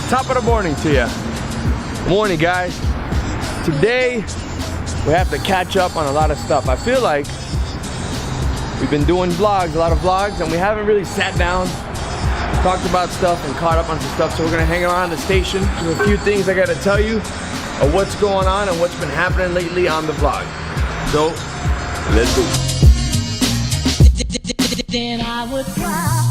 Top of the morning to you. Morning, guys. Today, we have to catch up on a lot of stuff. I feel like we've been doing vlogs, a lot of vlogs, and we haven't really sat down, talked about stuff, and caught up on some stuff. So we're gonna hang around the station. There's a few things I gotta tell you of what's going on and what's been happening lately on the vlog. So, let's go. Then I would cry.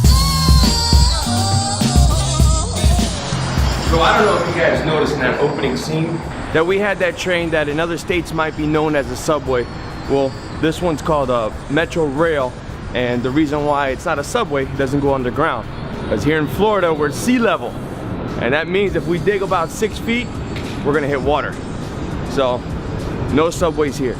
So I don't know if you guys noticed in that opening scene that we had that train that in other states might be known as a subway. Well, this one's called a Metro Rail, and the reason why it's not a subway, it doesn't go underground, because here in Florida we're at sea level, and that means if we dig about 6 feet, we're gonna hit water. So, no subways here.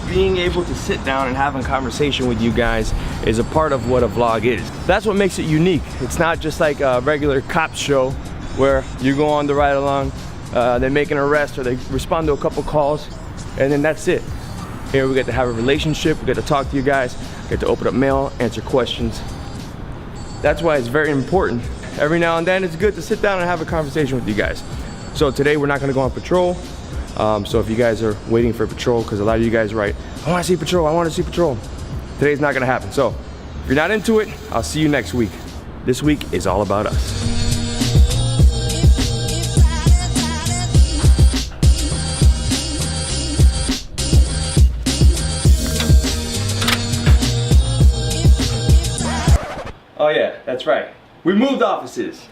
Being able to sit down and have a conversation with you guys is a part of what a vlog is. That's what makes it unique. It's not just like a regular cop show where you go on the ride along, they make an arrest or they respond to a couple calls, and then that's it. Here we get to have a relationship, we get to talk to you guys, get to open up mail, answer questions. That's why it's very important. Every now and then it's good to sit down and have a conversation with you guys. So today we're not gonna go on patrol. So if you guys are waiting for patrol, because a lot of you guys write, I want to see patrol, I want to see patrol. Today's not going to happen. So if you're not into it, I'll see you next week. This week is all about us. Oh yeah, that's right. We moved offices.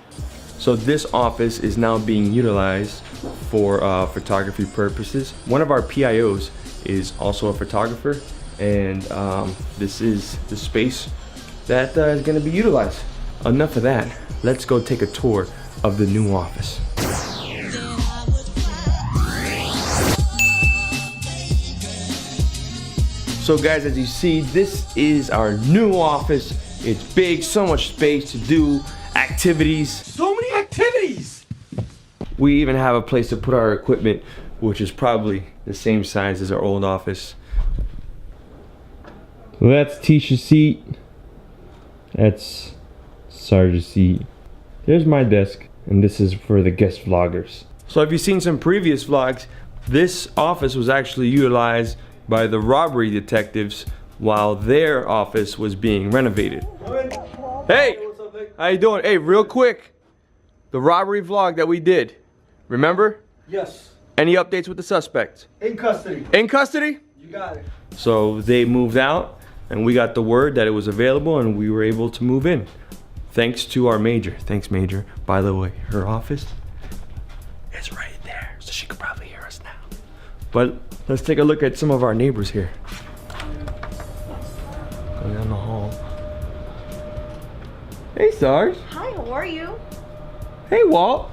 So this office is now being utilized for photography purposes. One of our PIOs is also a photographer, and this is the space that is going to be utilized. Enough of that. Let's go take a tour of the new office. So guys, as you see, this is our new office. It's big, so much space to do activities. So many activities! We even have a place to put our equipment, which is probably the same size as our old office. That's Tisha's seat. That's Sarge's seat. There's my desk, and this is for the guest vloggers. So if you've seen some previous vlogs, this office was actually utilized by the robbery detectives while their office was being renovated. Hey! How you doing? Hey, real quick, the robbery vlog that we did, remember? Yes. Any updates with the suspects? In custody. In custody? You got it. So they moved out, and we got the word that it was available, and we were able to move in. Thanks to our major. Thanks, Major. By the way, her office is right there, so she could probably hear us now. But let's take a look at some of our neighbors here. Go down the hall. Hey, Sarge. Hi, how are you? Hey, Walt.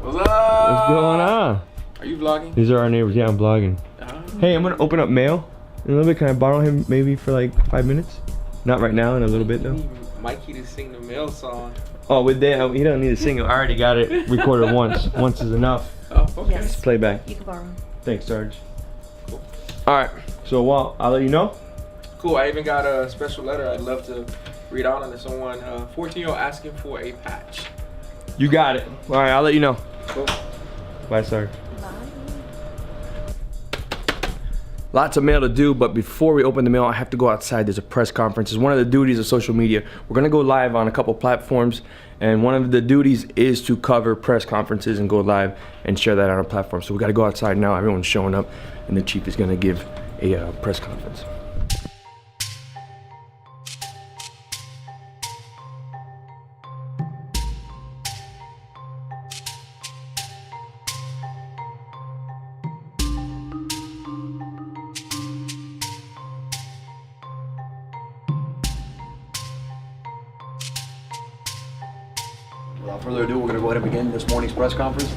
What's up? What's going on? Are you vlogging? These are our neighbors. Yeah, I'm vlogging. Hey, I'm gonna open up mail in a little bit. Can I borrow him maybe for like 5 minutes? Not right now, in a little bit though. Mikey to sing the mail song. Oh, with that, he don't need to sing it. I already got it recorded once. Once is enough. Oh, okay. Yes. Playback. You can borrow them. Thanks, Sarge. Cool. All right. So, Walt, I'll let you know. Cool. I even got a special letter I'd love to read out on someone. 14-year-old asking for a patch. You got it. All right, I'll let you know. Cool. Bye, Sarge. Bye. Lots of mail to do, but before we open the mail, I have to go outside. There's a press conference. It's one of the duties of social media. We're gonna go live on a couple platforms, and one of the duties is to cover press conferences and go live and share that on our platform. So we gotta go outside now. Everyone's showing up, and the chief is gonna give a press conference. Without further ado, we're going to go ahead and begin this morning's press conference.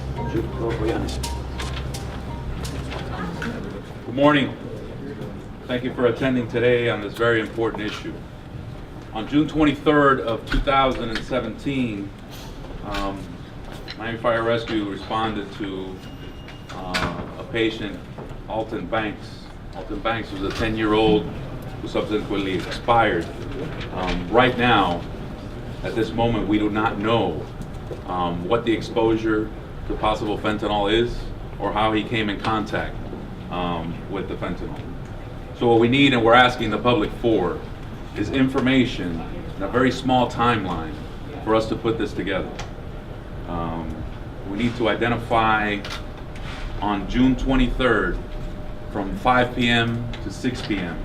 Good morning. Thank you for attending today on this very important issue. On June 23rd of 2017, Miami Fire Rescue responded to a patient, Alton Banks. Alton Banks was a 10-year-old who subsequently expired. Right now, at this moment, we do not know what the exposure to possible fentanyl is, or how he came in contact with the fentanyl. So what we need and we're asking the public for is information in a very small timeline for us to put this together. We need to identify on June 23rd from 5 p.m. to 6 p.m.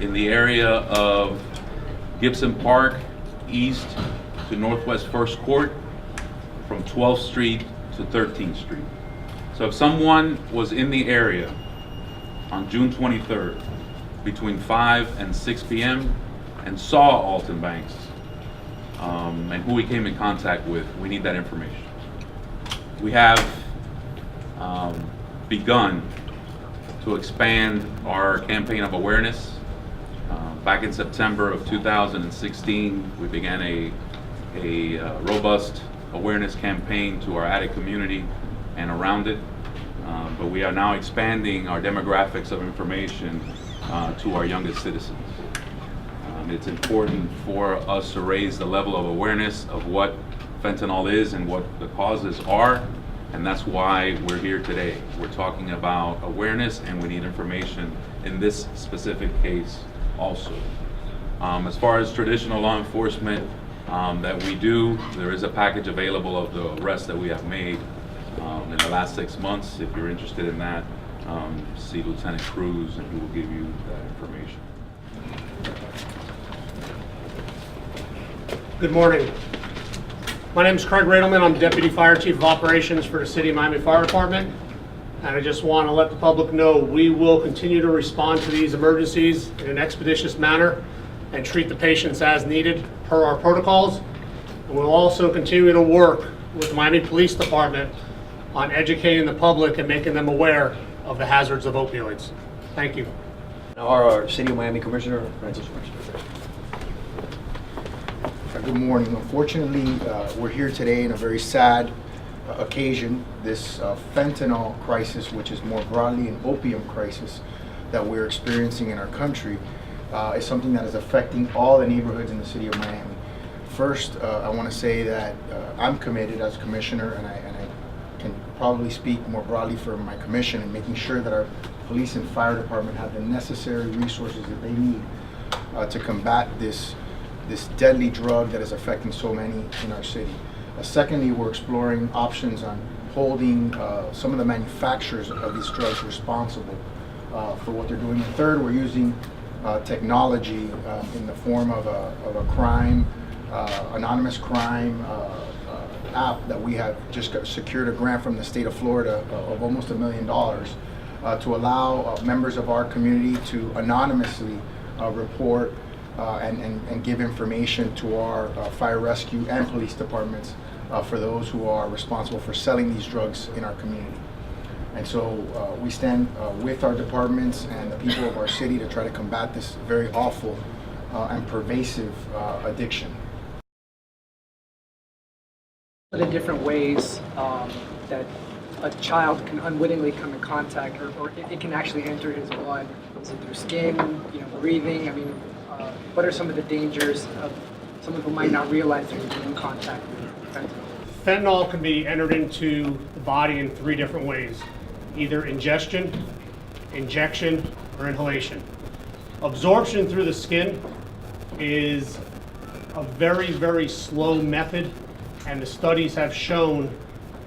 in the area of Gibson Park east to Northwest First Court, from 12th Street to 13th Street. So if someone was in the area on June 23rd between 5 and 6 p.m. and saw Alton Banks and who he came in contact with, we need that information. We have begun to expand our campaign of awareness. Back in September of 2016, we began a robust awareness campaign to our addict community and around it. But we are now expanding our demographics of information to our youngest citizens. It's important for us to raise the level of awareness of what fentanyl is and what the causes are, and that's why we're here today. We're talking about awareness, and we need information in this specific case also. As far as traditional law enforcement that we do, there is a package available of the arrests that we have made in the last 6 months. If you're interested in that, see Lieutenant Cruz and he will give you that information. Good morning. My name is Craig Radelman. I'm Deputy Fire Chief of Operations for the City of Miami Fire Department. And I just want to let the public know we will continue to respond to these emergencies in an expeditious manner and treat the patients as needed per our protocols. And we'll also continue to work with the Miami Police Department on educating the public and making them aware of the hazards of opioids. Thank you. Now our City of Miami Commissioner, Francis. Good morning. Unfortunately, we're here today in a very sad occasion. This fentanyl crisis, which is more broadly an opium crisis that we're experiencing in our country, is something that is affecting all the neighborhoods in the city of Miami. First, I want to say that I'm committed as commissioner, and I can probably speak more broadly for my commission in making sure that our police and fire department have the necessary resources that they need to combat this deadly drug that is affecting so many in our city. Secondly, we're exploring options on holding some of the manufacturers of these drugs responsible for what they're doing. And third, we're using technology in the form of a crime, anonymous crime app that we have just secured a grant from the state of Florida of almost $1 million to allow members of our community to anonymously report and give information to our fire rescue and police departments for those who are responsible for selling these drugs in our community. And so we stand with our departments and the people of our city to try to combat this very awful and pervasive addiction. The different ways that a child can unwittingly come in contact, or it can actually enter his blood. Is it through skin, breathing? I mean, what are some of the dangers of someone who might not realize they're in contact with fentanyl? Fentanyl can be entered into the body in 3 different ways: either ingestion, injection, or inhalation. Absorption through the skin is a very, very slow method, and the studies have shown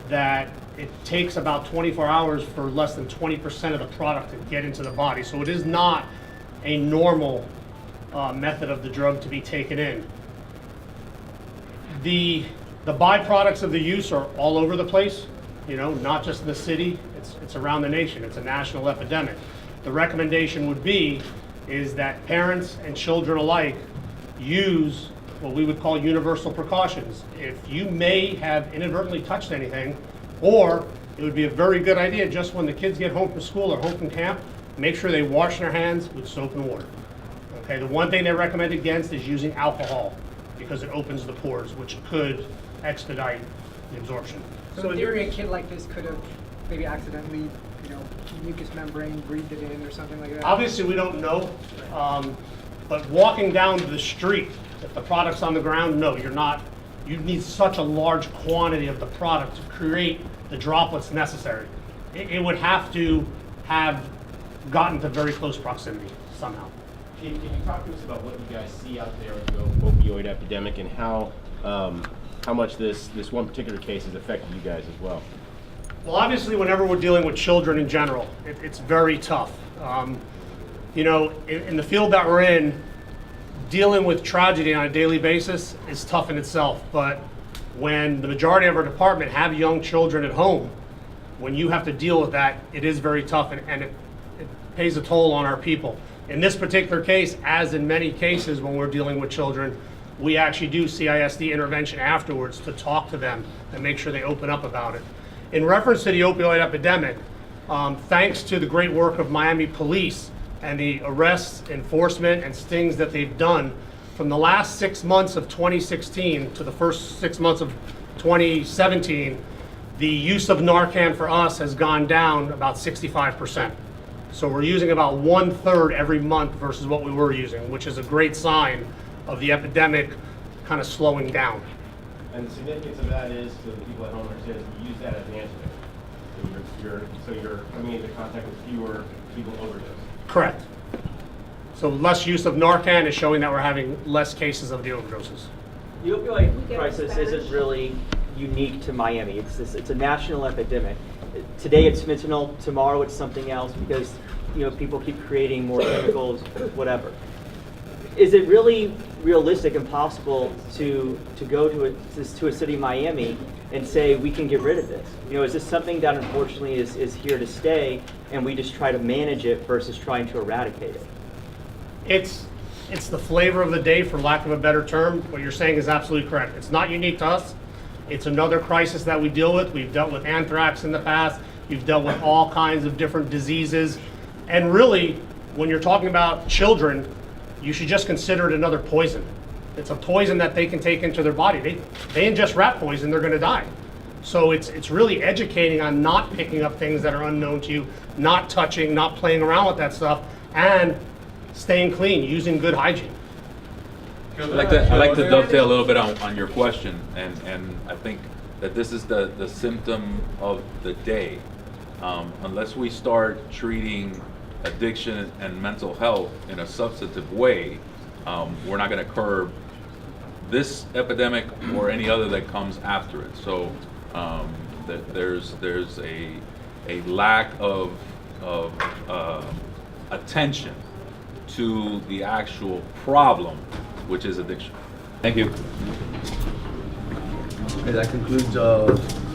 that it takes about 24 hours for less than 20% of the product to get into the body. So it is not a normal method of the drug to be taken in. The byproducts of the use are all over the place, not just in the city, it's around the nation. It's a national epidemic. The recommendation would be is that parents and children alike use what we would call universal precautions. If you may have inadvertently touched anything, or it would be a very good idea just when the kids get home from school or home from camp, make sure they wash their hands with soap and water. Okay, the one thing they recommend against is using alcohol because it opens the pores, which could expedite the absorption. So in theory, a kid like this could have maybe accidentally, mucous membrane, breathed it in or something like that? Obviously, we don't know, but walking down the street, if the product's on the ground, no, you're not you need such a large quantity of the product to create the droplets necessary. It would have to have gotten to very close proximity somehow. Can you talk to us about what you guys see out there with the opioid epidemic and how much this one particular case has affected you guys as well? Well, obviously, whenever we're dealing with children in general, it's very tough. You know, in the field that we're in, dealing with tragedy on a daily basis is tough in itself. But when the majority of our department have young children at home, when you have to deal with that, it is very tough, and it pays a toll on our people. In this particular case, as in many cases when we're dealing with children, we actually do CISD intervention afterwards to talk to them and make sure they open up about it. In reference to the opioid epidemic, thanks to the great work of Miami police and the arrests, enforcement, and stings that they've done, from the last 6 months of 2016 to the first 6 months of 2017, the use of Narcan for us has gone down about 65%. So we're using about 1/3 every month versus what we were using, which is a great sign of the epidemic kind of slowing down. And the significance of that is, to the people at home, understand, you use that as an antidote. So you're coming into contact with fewer people overdose. Correct. So less use of Narcan is showing that we're having less cases of the overdoses. The opioid crisis isn't really unique to Miami. It's a national epidemic. Today it's fentanyl, tomorrow it's something else because people keep creating more chemicals, whatever. Is it really realistic and possible to go to a city, Miami, and say we can get rid of this? Is this something that unfortunately is here to stay, and we just try to manage it versus trying to eradicate it? It's the flavor of the day, for lack of a better term. What you're saying is absolutely correct. It's not unique to us. It's another crisis that we deal with. We've dealt with anthrax in the past. We've dealt with all kinds of different diseases. And really, when you're talking about children, you should just consider it another poison. It's a poison that they can take into their body. They ingest rat poison, they're going to die. So it's really educating on not picking up things that are unknown to you, not touching, not playing around with that stuff, and staying clean, using good hygiene. I'd like to dovetail a little bit on your question, and I think that this is the symptom of the day. Unless we start treating addiction and mental health in a substantive way, we're not going to curb this epidemic or any other that comes after it. So there's a lack of attention to the actual problem, which is addiction. Thank you. Okay, that concludes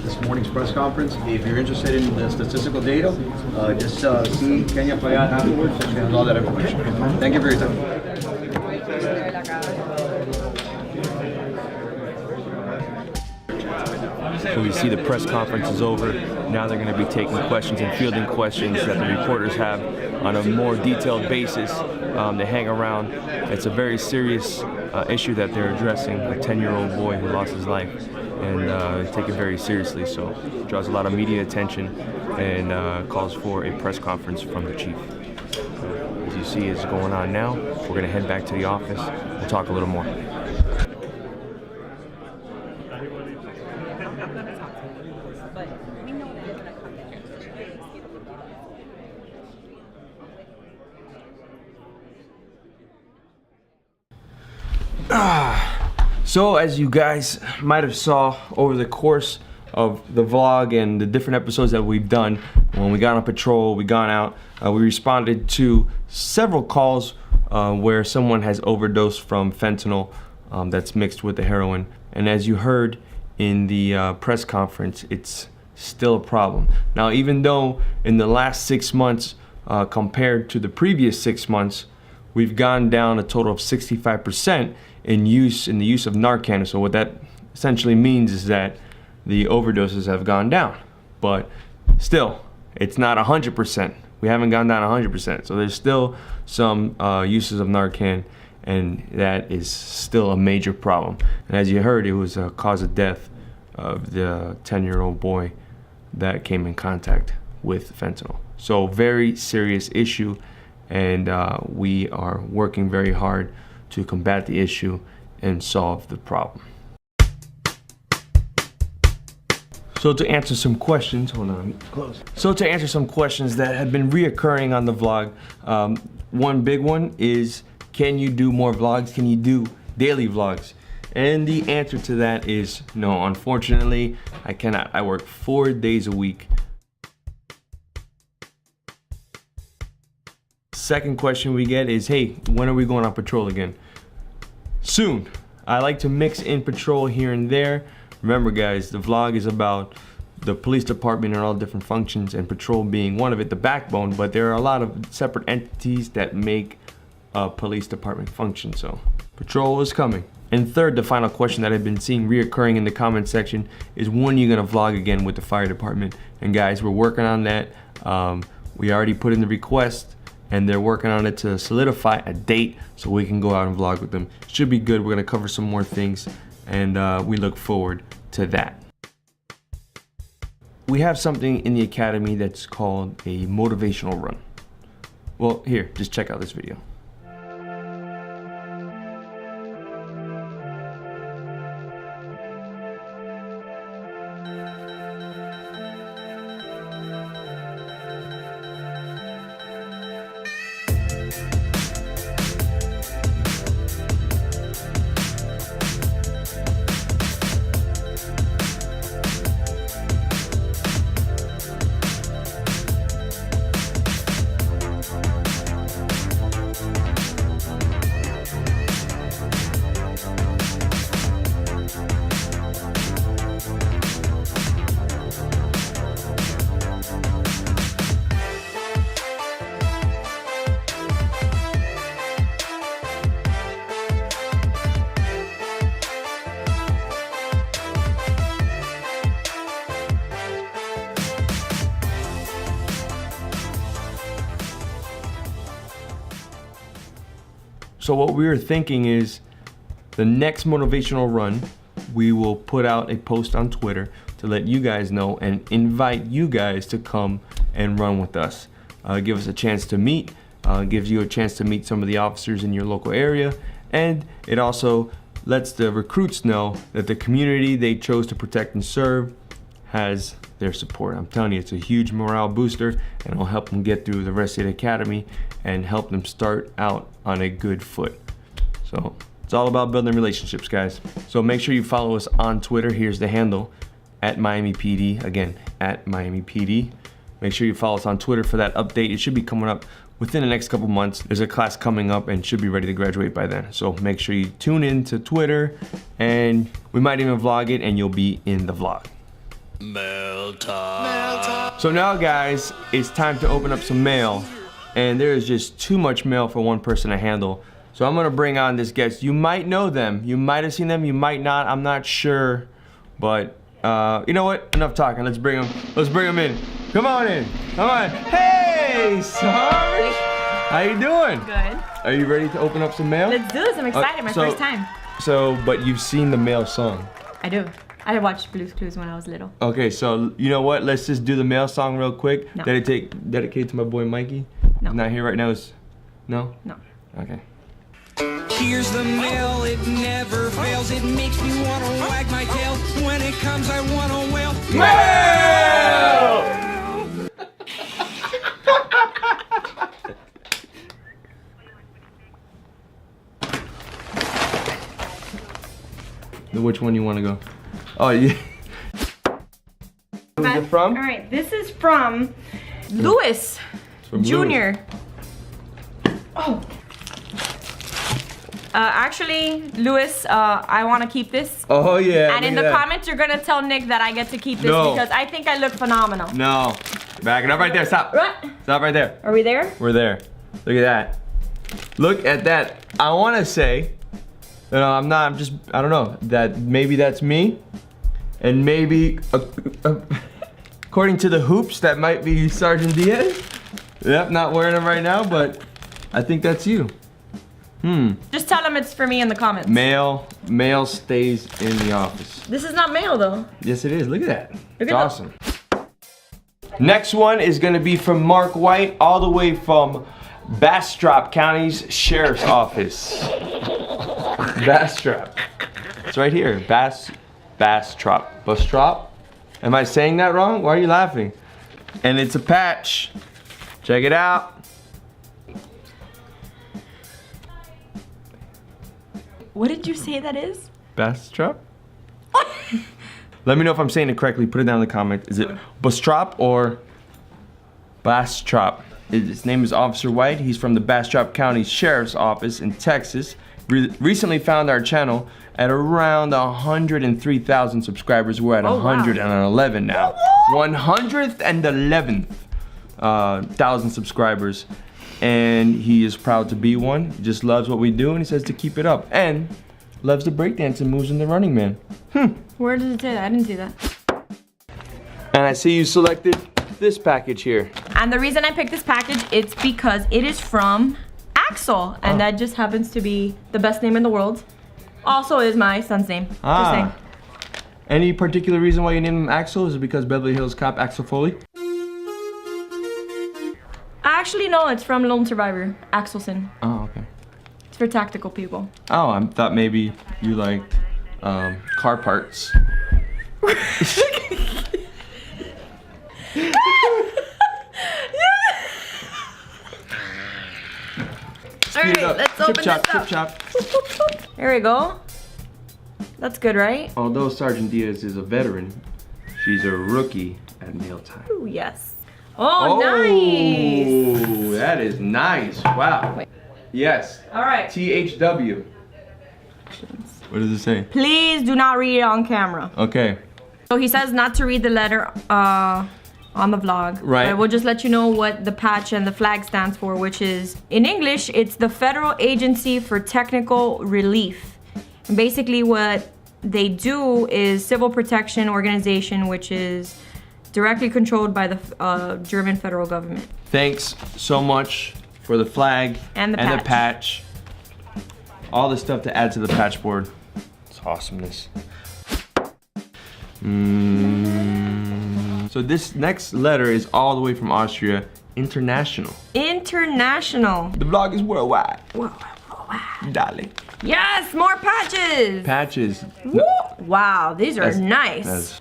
this morning's press conference. If you're interested in the statistical data, just see Kenya Fayad afterwards. She has all that information. Thank you for your time. So we see the press conference is over. Now they're going to be taking questions and fielding questions that the reporters have on a more detailed basis. They hang around. It's a very serious issue that they're addressing, a 10-year-old boy who lost his life, and they take it very seriously. So it draws a lot of media attention and calls for a press conference from the chief. So, as you see is going on now, we're going to head back to the office. We'll talk a little more. So as you guys might have saw over the course of the vlog and the different episodes that we've done, when we got on patrol, we gone out, we responded to several calls where someone has overdosed from fentanyl that's mixed with the heroin. And as you heard in the press conference, it's still a problem. Now, even though in the last 6 months compared to the previous 6 months, we've gone down a total of 65% in the use of Narcan. So what that essentially means is that the overdoses have gone down, but still, it's not 100%. We haven't gone down 100%. So there's still some uses of Narcan, and that is still a major problem. And as you heard, it was a cause of death of the 10-year-old boy that came in contact with fentanyl. So very serious issue, and we are working very hard to combat the issue and solve the problem. So to answer some questions, hold on, let me close. So to answer some questions that have been reoccurring on the vlog, one big one is, can you do more vlogs? Can you do daily vlogs? And the answer to that is no, unfortunately, I cannot. I work 4 days a week. Second question we get is, hey, when are we going on patrol again? Soon. I like to mix in patrol here and there. Remember guys, the vlog is about the police department and all different functions, and patrol being one of it, the backbone, but there are a lot of separate entities that make a police department function, so patrol is coming. And third, the final question that I've been seeing reoccurring in the comment section is, when are you gonna vlog again with the fire department? And guys, we're working on that. We already put in the request, and they're working on it to solidify a date so we can go out and vlog with them. Should be good. We're gonna cover some more things, and we look forward to that. We have something in the academy that's called a motivational run. Well, here, just check out this video. So what we were thinking is, the next motivational run, we will put out a post on Twitter to let you guys know and invite you guys to come and run with us. Give us a chance to meet, gives you a chance to meet some of the officers in your local area, and it also lets the recruits know that the community they chose to protect and serve has their support. I'm telling you, it's a huge morale booster, and it'll help them get through the rest of the academy and help them start out on a good foot. So it's all about building relationships, guys. So make sure you follow us on Twitter. Here's the handle, @MiamiPD. Again, @MiamiPD. Make sure you follow us on Twitter for that update. It should be coming up within the next couple months. There's a class coming up and should be ready to graduate by then. So make sure you tune in to Twitter, and we might even vlog it and you'll be in the vlog. Mail time. So now guys, it's time to open up some mail, and there is just too much mail for one person to handle. So I'm gonna bring on this guest. You might know them, you might have seen them, you might not, I'm not sure. But you know what, enough talking, let's bring them in. Come on in, come on. Hey, Sarge, how you doing? Good. Are you ready to open up some mail? Let's do this, I'm excited, my first time. So, but you've seen the mail song. I do. I watched Blue's Clues when I was little. Okay, so you know what? Let's just do the mail song real quick. No. Dedicated to my boy Mikey. No. Not here right now. No? No. Okay. Here's the mail, it never fails. It makes me wanna wag my tail. When it comes, I wanna wail. Mail! Which one you want to go? Oh, yeah. Where's it from? All right, this is from Louis Jr. Oh. Actually, Louis, I want to keep this. Oh, yeah. And in the comments, you're going to tell Nick that I get to keep this because I think I look phenomenal. No. Back it up right there. Stop. What? Stop right there. Are we there? We're there. Look at that. Look at that. I want to say, I don't know, that maybe that's me. And maybe, according to the hoops, that might be Sergeant Diaz. Yep, not wearing them right now, but I think that's you. Just tell him it's for me in the comments. Mail stays in the office. This is not mail though. Yes, it is. Look at that. It's at awesome. Next one is going to be from Mark White, all the way from Bastrop County's Sheriff's Office. Bastrop. It's right here. Bastrop. Bastrop? Am I saying that wrong? Why are you laughing? And it's a patch. Check it out. What did you say that is? Bastrop? Let me know if I'm saying it correctly. Put it down in the comments. Is it Bastrop or Bastrop? His name is Officer White. He's from the Bastrop County Sheriff's Office in Texas. Recently found our channel at around 103,000 subscribers. We're at 111 now. 111th thousand subscribers. And he is proud to be one. He just loves what we do and he says to keep it up. And loves the breakdance and moves in the Running Man. Where does it say that? I didn't see that. And I see you selected this package here. And the reason I picked this package, it's because it is from Axel. And that just happens to be the best name in the world. Also is my son's name. Just saying. Any particular reason why you named him Axel? Is it because Beverly Hills Cop Axel Foley? Actually, no, it's from Lone Survivor, Axelson. Oh, okay. It's for tactical people. Oh, I thought maybe you liked car parts. Alright, let's open this up. Chip chop. There we go. That's good, right? Although Sergeant Diaz is a veteran, she's a rookie at mealtime. Ooh, yes. Oh, nice. Oh, that is nice. Wow. Wait. Yes. All right. THW. What does it say? Please do not read it on camera. Okay. So he says not to read the letter on the vlog. Right. But we'll just let you know what the patch and the flag stands for, which is, in English, it's the Federal Agency for Technical Relief. And basically what they do is civil protection organization, which is directly controlled by the German federal government. Thanks so much for the flag and the patch. All the stuff to add to the patch board. It's awesomeness. So this next letter is all the way from Austria. International. International. The vlog is worldwide. Worldwide. Darling. Yes, more patches. Patches. Woo. Wow, these are nice.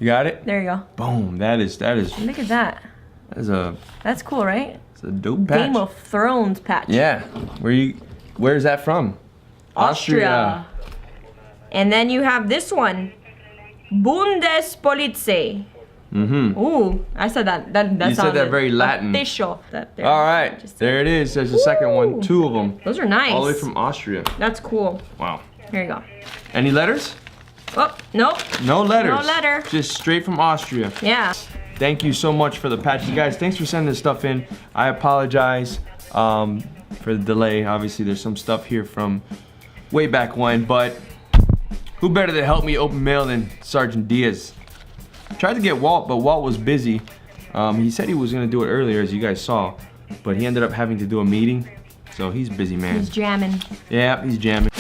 You got it? There you go. Boom. That is. Look at that. That's cool, right? It's a dope patch. Game of Thrones patch. Yeah. Where's that from? Austria. And then you have this one. Bundespolizei. Ooh, I said that. That you said that very Latin. Official. All right, there it is. There's the second one. Two of them. Those are nice. All the way from Austria. That's cool. Wow. Here you go. Any letters? Oh, nope. No letters. No letter. Just straight from Austria. Yeah. Thank you so much for the patch. You guys, thanks for sending this stuff in. I apologize for the delay. Obviously, there's some stuff here from way back when, but who better to help me open mail than Sergeant Diaz? Tried to get Walt, but Walt was busy. He said he was gonna do it earlier, as you guys saw, but he ended up having to do a meeting, so he's busy, man. He's jamming. Yeah, he's jamming.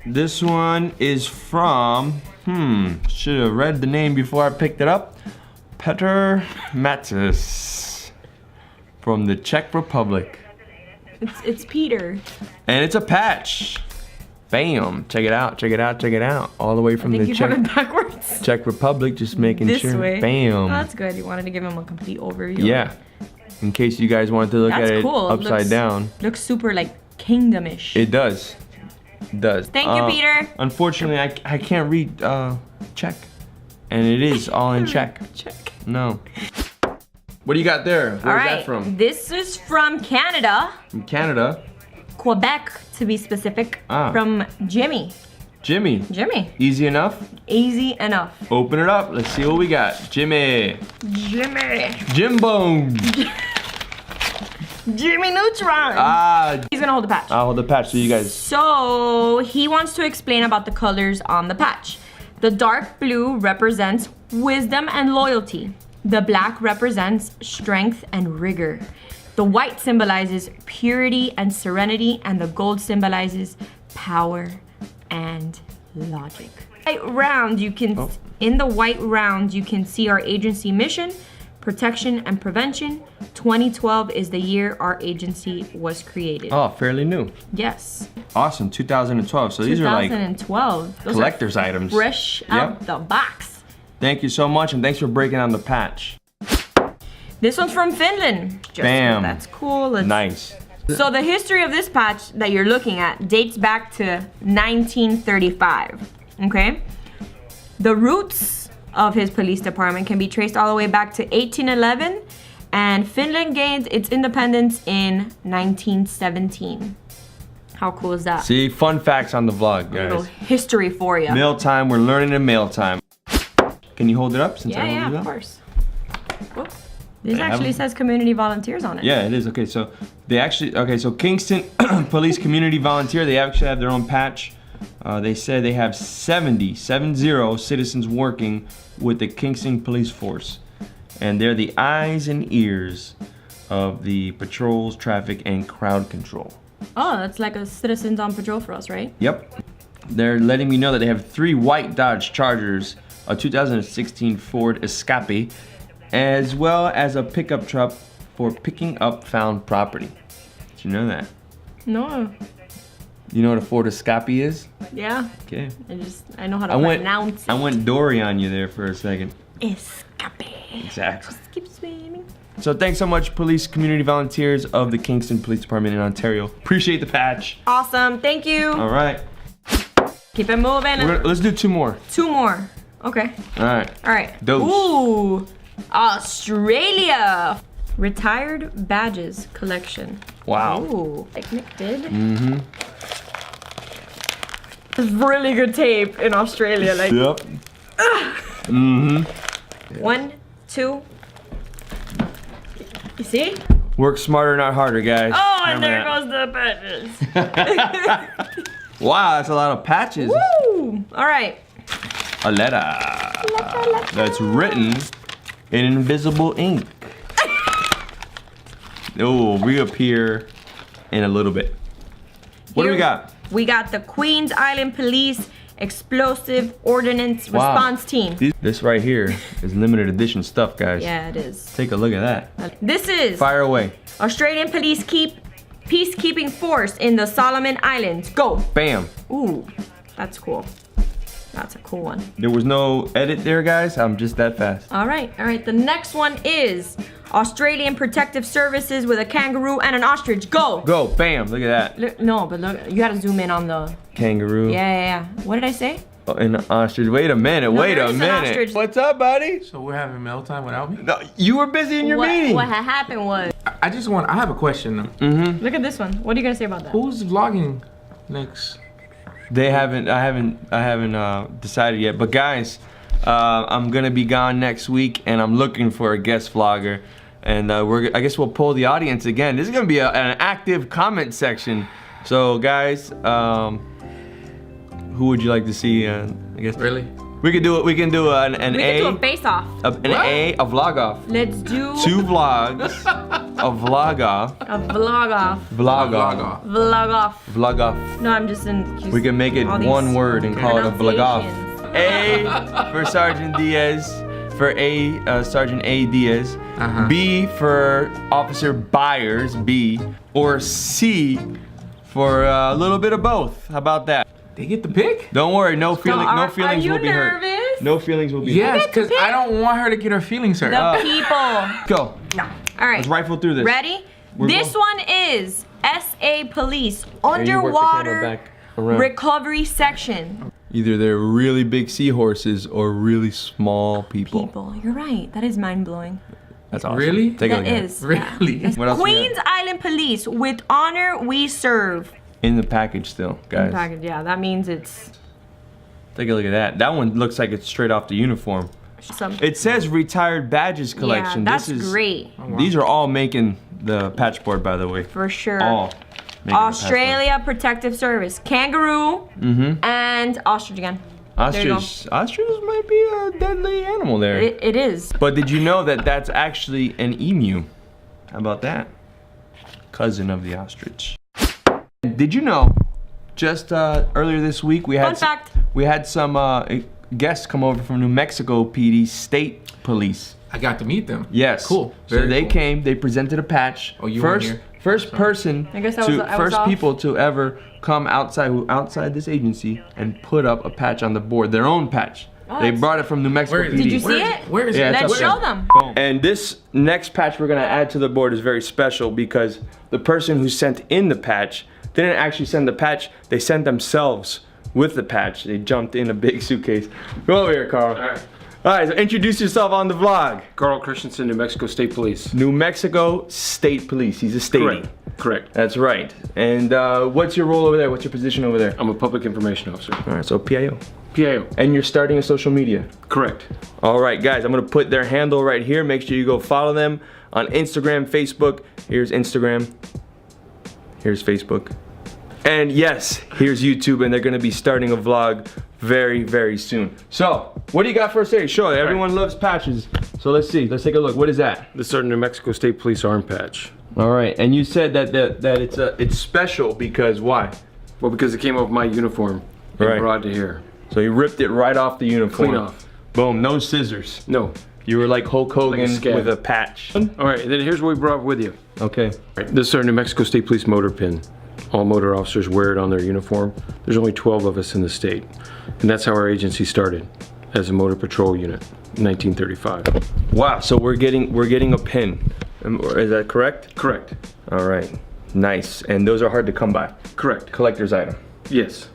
This one is from, should have read the name before I picked it up. Petr Matis from the Czech Republic. It's Peter. And it's a patch. Bam! Check it out! Check it out! Check it out! All the way from the Czech Republic, just making this sure. Way. Bam! Oh, that's good. You wanted to give him a complete overview. Yeah. In case you guys wanted to look at it upside down. Looks super like kingdomish. It does. It does. Thank you, Peter. Unfortunately, I can't read Czech, and it is all in Czech. No. What do you got there? Where's that from? This is from Canada. From Canada. Quebec, to be specific. From Jimmy. Jimmy. Easy enough? Easy enough. Open it up. Let's see what we got. Jimmy. Jimbo. Jimmy Neutron. He's gonna hold the patch. I'll hold the patch so you guys. So he wants to explain about the colors on the patch. The dark blue represents wisdom and loyalty. The black represents strength and rigor. The white symbolizes purity and serenity, and the gold symbolizes power and logic. In the white round, you can see our agency mission, protection and prevention. 2012 is the year our agency was created. Oh, fairly new. Yes. Awesome, 2012. So these are like 2012. collector's items. Fresh out the box. Thank you so much, and thanks for breaking down the patch. This one's from Finland. Just Bam. That's cool. Nice. So the history of this patch that you're looking at dates back to 1935, okay? The roots of his police department can be traced all the way back to 1811, and Finland gained its independence in 1917. How cool is that? See, fun facts on the vlog, A little guys. history for you. Meal time, we're learning in meal time. Can you hold it up since I hold it Yeah, up? of course. Whoop. This They have actually them? says community volunteers on it. Yeah, it is. Okay, so they actually, so Kingston Police Community Volunteer, they actually have their own patch. They said they have 70 citizens working with the Kingston Police Force. And they're the eyes and ears of the patrols, traffic, and crowd control. Oh, that's like a citizens on patrol for us, right? Yep. They're letting me know that they have 3 white Dodge Chargers, a 2016 Ford Escape, as well as a pickup truck for picking up found property. Did you know that? No. You know what a Ford Escape is? Yeah. Okay. I know how to pronounce it. I went Dory on you there for a second. Escape. Exactly. Just keep swimming. So thanks so much, police community volunteers of the Kingston Police Department in Ontario. Appreciate the patch. Awesome. Thank you. All right. Keep it moving. Let's do 2 more. 2 more. Okay. All right. All right. Dose. Ooh. Australia. Retired badges collection. Wow. Ooh. Like Nick did. Mm-hmm. It's really good tape in Australia. Like. Yep. Mm-hmm. 1, 2. You see? Work smarter, not harder, guys. Oh, and Remember there goes the badges. Wow, that's a lot of patches. Woo! All right. A letter that's written in invisible ink. Oh, reappear in a little bit. What do we got? We got the Queens Island Police Explosive Ordnance Response Team. This right here is limited edition stuff, guys. Yeah, it is. Take a look at that. This is Fire away. Australian Police Peacekeeping Force in the Solomon Islands. Go. Bam. Ooh, that's cool. That's a cool one. There was no edit there, guys. I'm just that fast. All right. The next one is Australian Protective Services with a kangaroo and an ostrich. Go. Go. Bam. Look at that. Look, no, but look, you gotta zoom in on the Kangaroo. Yeah. What did I say? Oh, and an ostrich. Wait a minute. Wait there a is an minute. ostrich. What's up, buddy? So we're having mail time without me? No, you were busy in your meeting. What had happened was. I have a question. Mm-hmm. Look at this one. What are you gonna say about that? Who's vlogging next? I haven't decided yet. But guys, I'm gonna be gone next week, and I'm looking for a guest vlogger. And I guess we'll poll the audience again. This is gonna be an active comment section. So guys, who would you like to see? I guess. Really? We could do it. We can do an We can do a face-off. a vlog off. Let's do 2 vlogs, a vlog off, a vlog off. vlog off, Vlog off. vlog off. No, I'm just in. We can make it all these one word and call it a vlog off. pronunciations. A for Sergeant Diaz, for Sergeant A. Diaz. B for Officer Byers, B. Or C for a little bit of both. How about that? They get the pick? Don't worry, no feelings Are you will be hurt. nervous? No feelings will be hurt. Yes, because I don't want her to get her feelings hurt. The people. Go. No. All right. Let's rifle through this. Ready? This one is SA Police Here, you work the camera Underwater back around. Recovery Section. Either they're really big seahorses or really small people. You're right. That is mind-blowing. That's awesome. Really? Take a look That at is. Really? Yeah. What else we Queens Island Police, with honor we serve. it. In the package still, guys. Yeah, that means it's Take a look at that. That one looks like it's straight off the uniform. some. It says retired badges collection. Yeah, that's this is, great. These are all making the patch board, by the way. For sure. All. making the patch board. Australia Protective Service, kangaroo, and ostrich again. There you go. Ostriches might be a deadly animal there. It is. But did you know that that's actually an emu? How about that? Cousin of the ostrich. Did you know, just earlier this week, we had Fun fact. we had some guests come over from New Mexico PD State Police. I got to meet them. Yes. Cool. So Very they cool. came, they presented a patch. Oh, you weren't here? First person I guess I to was- I was first off. people to ever come outside this agency and put up a patch on the board, their own patch. They brought it from New Mexico PD. Did you see it? Where is Yeah, it? it's Let's up show there. them. Boom. And this next patch we're gonna add to the board is very special because the person who sent in the patch didn't actually send the patch, they sent themselves with the patch. They jumped in a big suitcase. Go over here, Carl. All right, so introduce yourself on the vlog. Carl Christensen, New Mexico State Police. New Mexico State Police. He's a statey. Correct. That's right. And what's your role over there? What's your position over there? I'm a public information officer. All right, so PIO. PIO. And you're starting a social media. Correct. All right, guys, I'm gonna put their handle right here. Make sure you go follow them on Instagram, Facebook. Here's Instagram. Here's Facebook. And yes, here's YouTube, and they're gonna be starting a vlog very, very soon. So, what do you got for us today? Show it. Everyone loves patches. So let's see. Let's take a look. What is that? This is our New Mexico State Police arm patch. All right, and you said that it's special because why? Well, because it came off my uniform and Right. brought it here. So you ripped it right off the uniform. Clean off. Boom. No scissors. No. You were like Hulk Hogan scab. with a patch. All right, and then here's what we brought with you. Okay. All right, this is our New Mexico State Police motor pin. All motor officers wear it on their uniform. There's only 12 of us in the state. And that's how our agency started, as a motor patrol unit, in 1935. Wow. So we're getting a pin. Is that correct? Correct. All right. Nice. And those are hard to come by. Correct. Collector's item. Yes.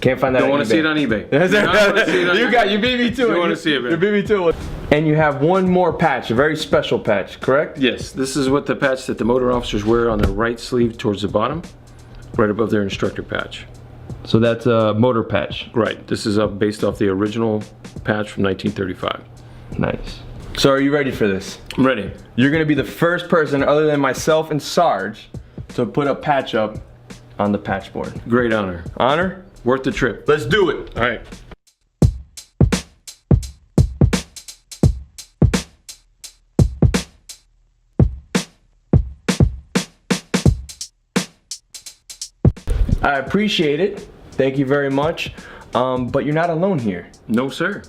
Can't find that. Don't on want to eBay. see it on eBay. You beat me to it. You want to see it, man. You beat me to it. And you have one more patch, a very special patch, correct? Yes. This is what the patch that the motor officers wear on their right sleeve towards the bottom, right above their instructor patch. So that's a motor patch. Right. This is based off the original patch from 1935. Nice. So are you ready for this? I'm ready. You're gonna be the first person other than myself and Sarge to put a patch up on the patch board. Great honor. Honor? Worth the trip. Let's do it. All right. I appreciate it. Thank you very much. But you're not alone here. No, sir.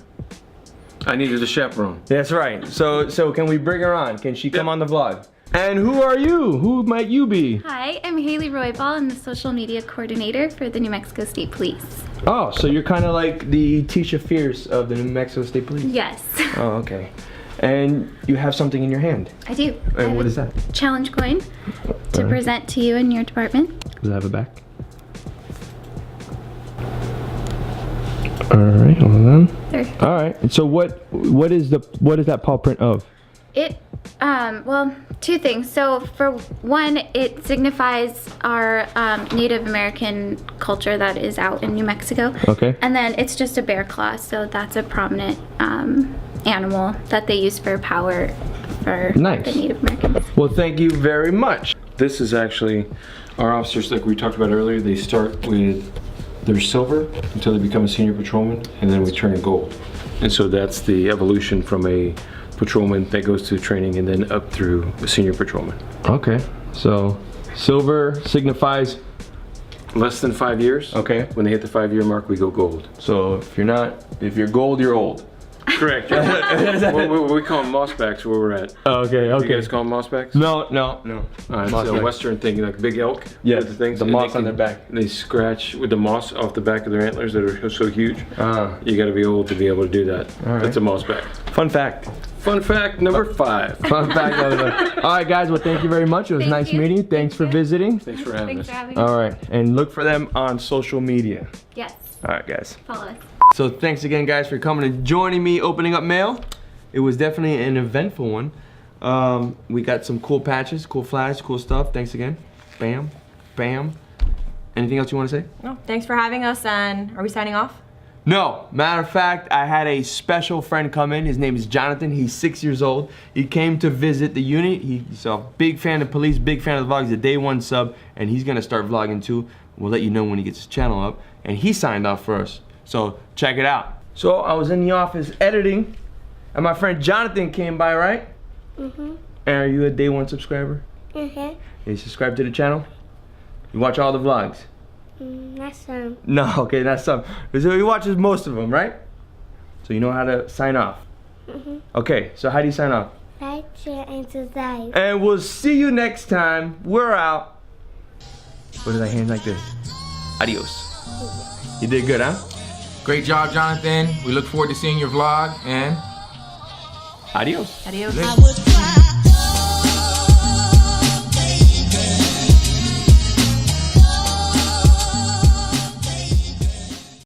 I needed a chaperone. That's right. So can we bring her on? Can she come on the vlog? And who are you? Who might you be? Hi, I'm Haley Roybal. I'm the social media coordinator for the New Mexico State Police. Oh, so you're kind of like the Tisha Fierce of the New Mexico State Police? Yes. Oh, okay. And you have something in your hand. I do. And what is that? Challenge coin to present to you in your department. Does it have a back? All right, hold on. There. All right. And so what is that paw print of? It, well, two things. So for one, it signifies our Native American culture that is out in New Mexico. Okay. And then it's just a bear claw, so that's a prominent animal that they use for power for Nice. the Native Americans. Well, thank you very much. This is actually our officers, like we talked about earlier. They start with their silver until they become a senior patrolman, and then we turn gold. And so that's the evolution from a patrolman that goes to training and then up through a senior patrolman. Okay. So silver signifies Less than 5 years. Okay. When they hit the 5-year mark, we go gold. So if you're gold, you're old. Correct. we call them mossbacks where we're at. Okay, okay. You guys call them mossbacks? No. All right, it's a western thing, like big elk. Yes, with the things, the and moss they on their back. They scratch with the moss off the back of their antlers that are so huge. Uh-huh. You got to be old to be able to do that. All right. That's a mossback. Fun fact. Fun fact number 5. Fun fact number 5. All right, guys. Well, thank you very much. It was nice meeting you. Thanks for visiting. Thanks for having us. All right, and look for them on social media. Yes. All right, guys. Follow us. So thanks again, guys, for coming and joining me opening up mail. It was definitely an eventful one. We got some cool patches, cool flags, cool stuff. Thanks again. Bam, bam. Anything else you want to say? No, thanks for having us, and are we signing off? No, matter of fact, I had a special friend come in. His name is Jonathan. He's 6 years old. He came to visit the unit. He's a big fan of police, big fan of the vlogs. He's a day 1 sub, and he's gonna start vlogging too. We'll let you know when he gets his channel up. And he signed off for us, so check it out. So I was in the office editing, and my friend Jonathan came by, right? Mm-hmm. And are you a day 1 subscriber? Mm-hmm. You subscribe to the channel? You watch all the vlogs? Not some. No, okay, not some. So he watches most of them, right? So you know how to sign off. Mm-hmm. Okay, so how do you sign off? Like, share, and subscribe. And we'll see you next time. We're out. What did I hand like this? Adios. You did good, huh? Great job, Jonathan. We look forward to seeing your vlog, and adios. Adios. Later.